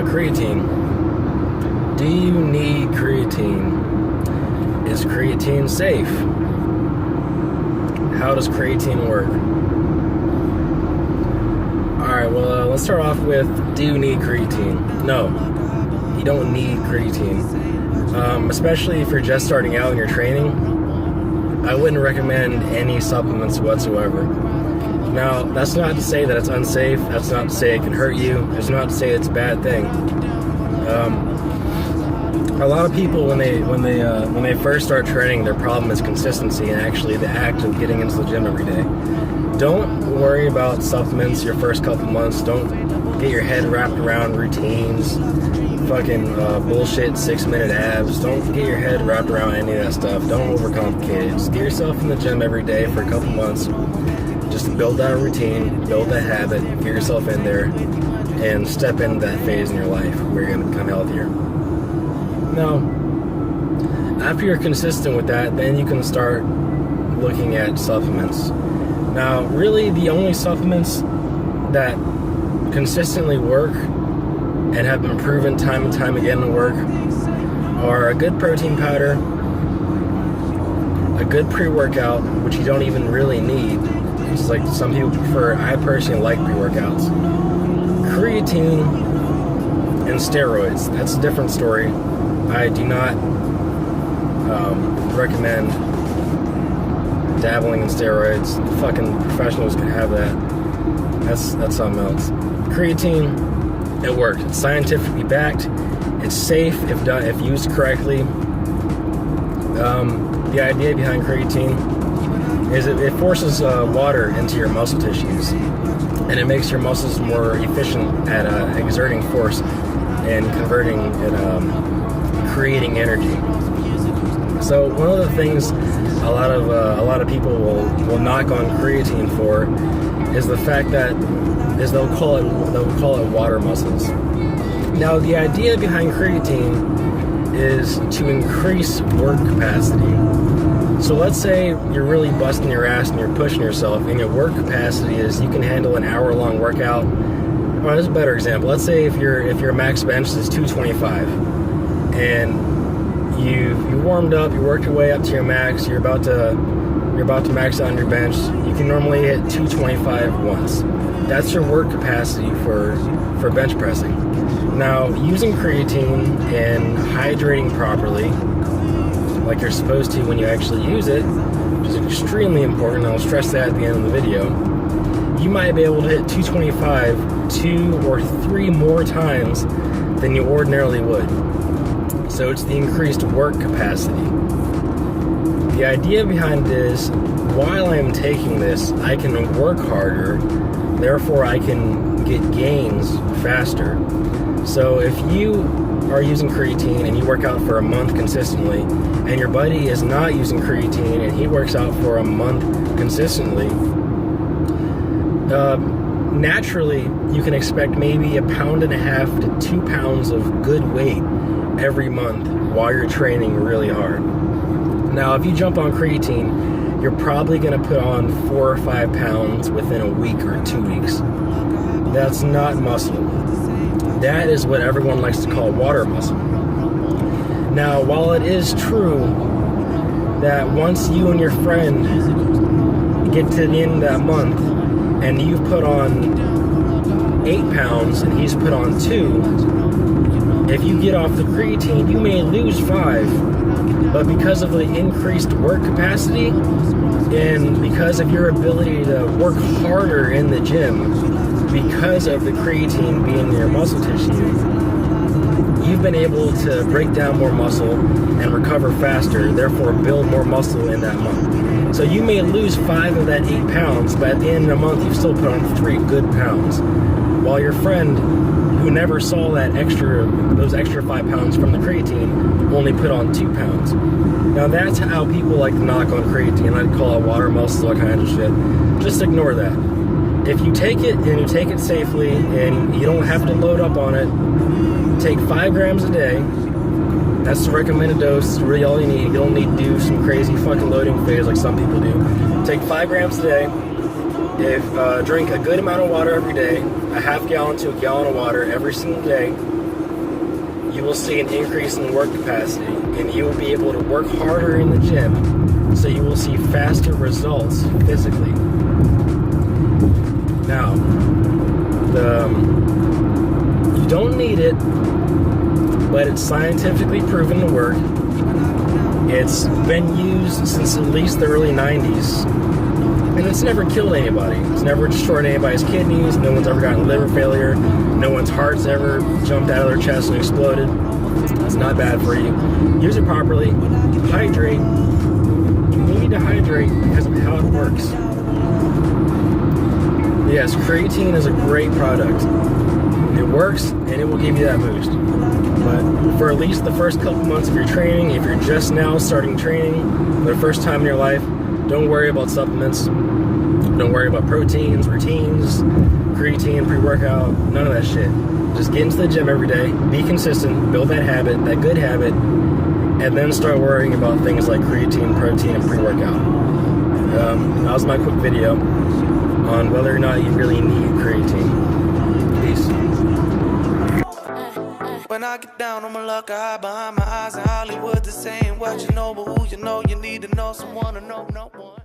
creatine. Do you need creatine? Is creatine safe? How does creatine work? Alright, well, let's start off with, do you need creatine? No, you don't need creatine. Especially if you're just starting out in your training, I wouldn't recommend any supplements whatsoever. Now, that's not to say that it's unsafe. That's not to say it can hurt you. It's not to say it's a bad thing. A lot of people, when they first start training, their problem is consistency and actually the act of getting into the gym every day. Don't worry about supplements your first couple months. Don't get your head wrapped around routines, fucking bullshit 6-minute abs. Don't get your head wrapped around any of that stuff. Don't overcomplicate it. Just get yourself in the gym every day for a couple months. Just build that routine, build that habit, get yourself in there, and step into that phase in your life where you're going to become healthier. Now, after you're consistent with that, then you can start looking at supplements. Now, really, the only supplements that consistently work and have been proven time and time again to work are a good protein powder, a good pre-workout, which you don't even really need. It's like some people prefer. I personally like pre-workouts. Creatine and steroids. That's a different story. I do not recommend dabbling in steroids. Fucking professionals can have that. That's something else. Creatine, it works. It's scientifically backed. It's safe if used correctly. The idea behind creatine is it forces water into your muscle tissues, and it makes your muscles more efficient at exerting force and converting and creating energy. So one of the things a lot of people will knock on creatine for is the fact that they'll call it water muscles. Now, the idea behind creatine is to increase work capacity. So let's say you're really busting your ass and you're pushing yourself, and your work capacity is you can handle an hour-long workout. Well, there's a better example. Let's say if your max bench is 225, and you warmed up, you worked your way up to your max, you're about to max out on your bench. You can normally hit 225 once. That's your work capacity for bench pressing. Now, using creatine and hydrating properly, like you're supposed to when you actually use it, which is extremely important, I'll stress that at the end of the video, you might be able to hit 225 2 or 3 more times than you ordinarily would. So it's the increased work capacity. The idea behind this, while I'm taking this, I can work harder, therefore I can get gains faster. So if you are using creatine and you work out for a month consistently, and your buddy is not using creatine and he works out for a month consistently, naturally you can expect maybe 1.5 to 2 pounds of good weight every month while you're training really hard. Now, if you jump on creatine, you're probably going to put on 4 or 5 pounds within a week or 2 weeks. That's not muscle. That is what everyone likes to call water muscle. Now, while it is true that once you and your friend get to the end of that month and you've put on 8 pounds and he's put on 2, if you get off the creatine, you may lose 5, but because of the increased work capacity and because of your ability to work harder in the gym, because of the creatine being in your muscle tissue, you've been able to break down more muscle and recover faster, therefore build more muscle in that month. So you may lose 5 of that 8 pounds, but at the end of the month, you've still put on 3 good pounds. While your friend who never saw those extra 5 pounds from the creatine only put on 2 pounds. Now that's how people like to knock on creatine. I'd call it water muscle, all kinds of shit. Just ignore that. If you take it and you take it safely and you don't have to load up on it, take 5 grams a day. That's the recommended dose. It's really all you need. You don't need to do some crazy fucking loading phase like some people do. Take 5 grams a day. If drink a good amount of water every day, a half gallon to a gallon of water every single day, you will see an increase in work capacity, and you will be able to work harder in the gym, so you will see faster results physically. Now, you don't need it, but it's scientifically proven to work. It's been used since at least the early 90s, and it's never killed anybody. It's never destroyed anybody's kidneys. No one's ever gotten liver failure. No one's heart's ever jumped out of their chest and exploded. It's not bad for you. Use it properly. Hydrate. You need to hydrate because of how it works. Yes, creatine is a great product. It works, and it will give you that boost. But for at least the first couple months of your training, if you're just now starting training for the first time in your life, don't worry about supplements. Don't worry about proteins, routines, creatine, pre-workout, none of that shit. Just get into the gym every day, be consistent, build that habit, that good habit, and then start worrying about things like creatine, protein, and pre-workout. That was my quick video on whether or not you really need creatine. Peace. When I get down on my luck, I hide behind my eyes in Hollywood. This ain't what you know, but who you know, you need to know someone to know no one.